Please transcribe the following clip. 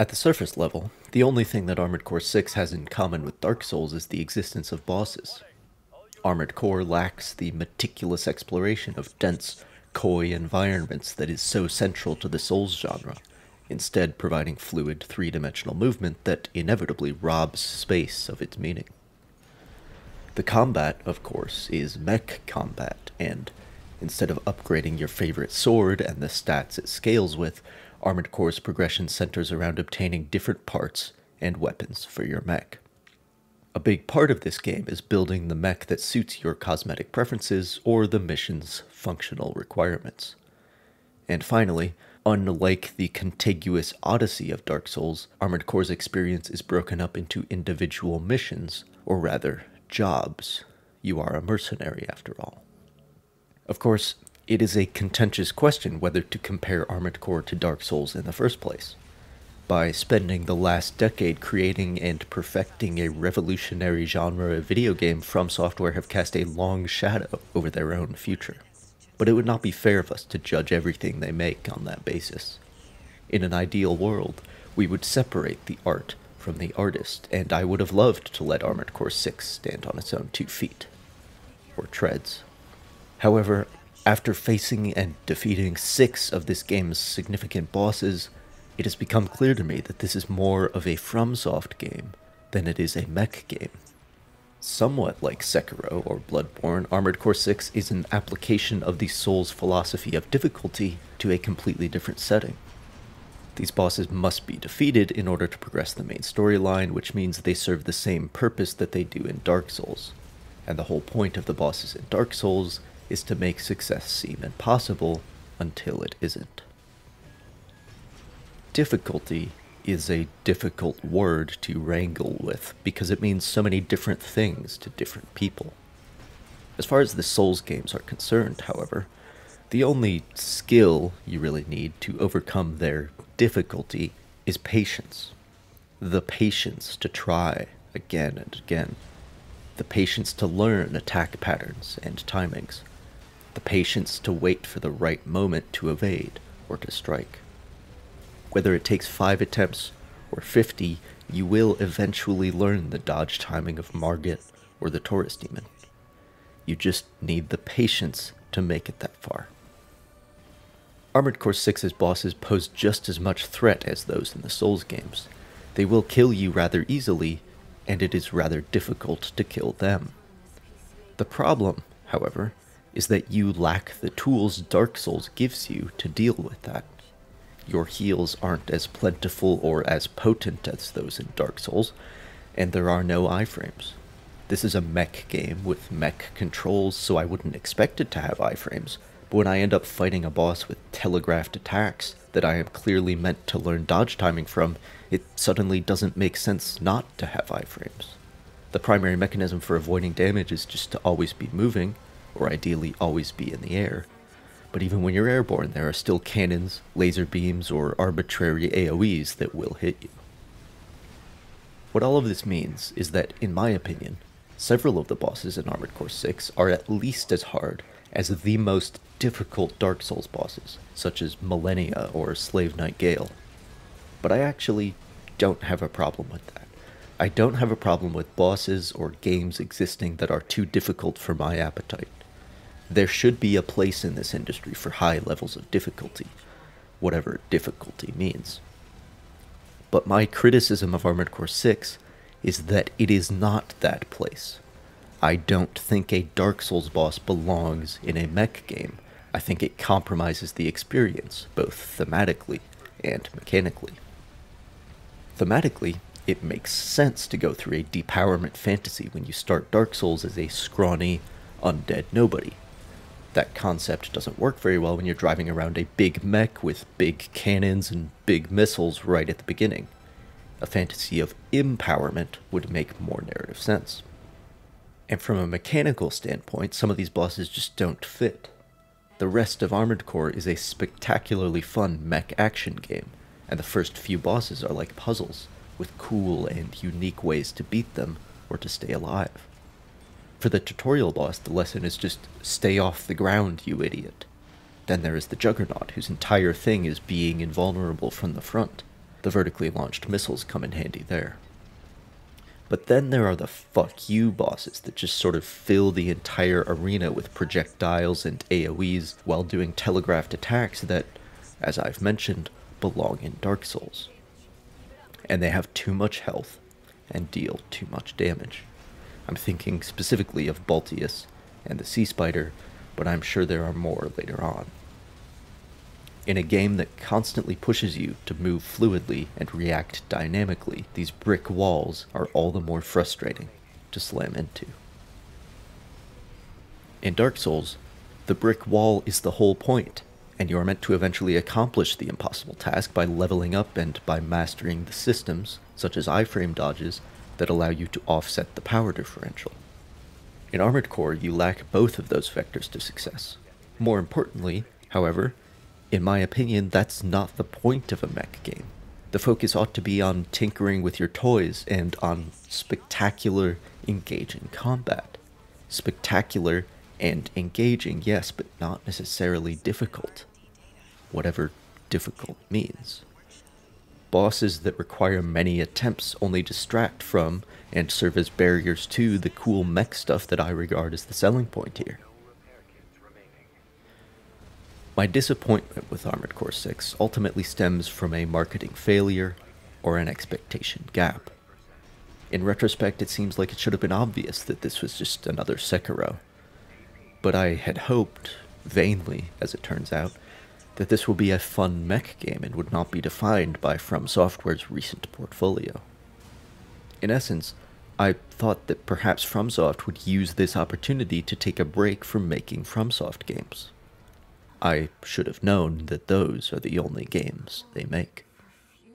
At the surface level, the only thing that Armored Core 6 has in common with Dark Souls is the existence of bosses. Armored Core lacks the meticulous exploration of dense, coy environments that is so central to the Souls genre, instead providing fluid, three-dimensional movement that inevitably robs space of its meaning. The combat, of course, is mech combat, and instead of upgrading your favorite sword and the stats it scales with, Armored Core's progression centers around obtaining different parts and weapons for your mech. A big part of this game is building the mech that suits your cosmetic preferences or the mission's functional requirements. And finally, unlike the contiguous odyssey of Dark Souls, Armored Core's experience is broken up into individual missions, or rather, jobs. You are a mercenary, after all. Of course, it is a contentious question whether to compare Armored Core to Dark Souls in the first place. By spending the last decade creating and perfecting a revolutionary genre of video game, From Software have cast a long shadow over their own future. But it would not be fair of us to judge everything they make on that basis. In an ideal world, we would separate the art from the artist, and I would have loved to let Armored Core 6 stand on its own 2 feet. Or treads. However, after facing and defeating 6 of this game's significant bosses, it has become clear to me that this is more of a FromSoft game than it is a mech game. Somewhat like Sekiro or Bloodborne, Armored Core 6 is an application of the Souls philosophy of difficulty to a completely different setting. These bosses must be defeated in order to progress the main storyline, which means they serve the same purpose that they do in Dark Souls. And the whole point of the bosses in Dark Souls is to make success seem impossible until it isn't. Difficulty is a difficult word to wrangle with because it means so many different things to different people. As far as the Souls games are concerned, however, the only skill you really need to overcome their difficulty is patience. The patience to try again and again. The patience to learn attack patterns and timings. The patience to wait for the right moment to evade or to strike. Whether it takes 5 attempts or 50, you will eventually learn the dodge timing of Margit or the Taurus Demon. You just need the patience to make it that far. Armored Core 6's bosses pose just as much threat as those in the Souls games. They will kill you rather easily, and it is rather difficult to kill them. The problem, however, is that you lack the tools Dark Souls gives you to deal with that. Your heals aren't as plentiful or as potent as those in Dark Souls, and there are no iframes. This is a mech game with mech controls, so I wouldn't expect it to have iframes, but when I end up fighting a boss with telegraphed attacks that I am clearly meant to learn dodge timing from, it suddenly doesn't make sense not to have iframes. The primary mechanism for avoiding damage is just to always be moving, or ideally always be in the air. But even when you're airborne, there are still cannons, laser beams, or arbitrary AoEs that will hit you. What all of this means is that, in my opinion, several of the bosses in Armored Core 6 are at least as hard as the most difficult Dark Souls bosses, such as Millennia or Slave Knight Gale. But I actually don't have a problem with that. I don't have a problem with bosses or games existing that are too difficult for my appetite. There should be a place in this industry for high levels of difficulty, whatever difficulty means. But my criticism of Armored Core 6 is that it is not that place. I don't think a Dark Souls boss belongs in a mech game. I think it compromises the experience, both thematically and mechanically. Thematically, it makes sense to go through a depowerment fantasy when you start Dark Souls as a scrawny, undead nobody. That concept doesn't work very well when you're driving around a big mech with big cannons and big missiles right at the beginning. A fantasy of empowerment would make more narrative sense. And from a mechanical standpoint, some of these bosses just don't fit. The rest of Armored Core is a spectacularly fun mech action game, and the first few bosses are like puzzles, with cool and unique ways to beat them or to stay alive. For the tutorial boss, the lesson is just stay off the ground, you idiot. Then there is the Juggernaut, whose entire thing is being invulnerable from the front. The vertically launched missiles come in handy there. But then there are the fuck you bosses that just sort of fill the entire arena with projectiles and AoEs while doing telegraphed attacks that, as I've mentioned, belong in Dark Souls. And they have too much health and deal too much damage. I'm thinking specifically of Balteus and the Sea Spider, but I'm sure there are more later on. In a game that constantly pushes you to move fluidly and react dynamically, these brick walls are all the more frustrating to slam into. In Dark Souls, the brick wall is the whole point, and you are meant to eventually accomplish the impossible task by leveling up and by mastering the systems, such as iframe dodges, that allow you to offset the power differential. In Armored Core, you lack both of those vectors to success. More importantly, however, in my opinion, that's not the point of a mech game. The focus ought to be on tinkering with your toys and on spectacular, engaging combat. Spectacular and engaging, yes, but not necessarily difficult. Whatever difficult means. Bosses that require many attempts only distract from and serve as barriers to the cool mech stuff that I regard as the selling point here. My disappointment with Armored Core 6 ultimately stems from a marketing failure or an expectation gap. In retrospect, it seems like it should have been obvious that this was just another Sekiro. But I had hoped, vainly as it turns out, that this would be a fun mech game and would not be defined by From Software's recent portfolio. In essence, I thought that perhaps FromSoft would use this opportunity to take a break from making FromSoft games. I should have known that those are the only games they make.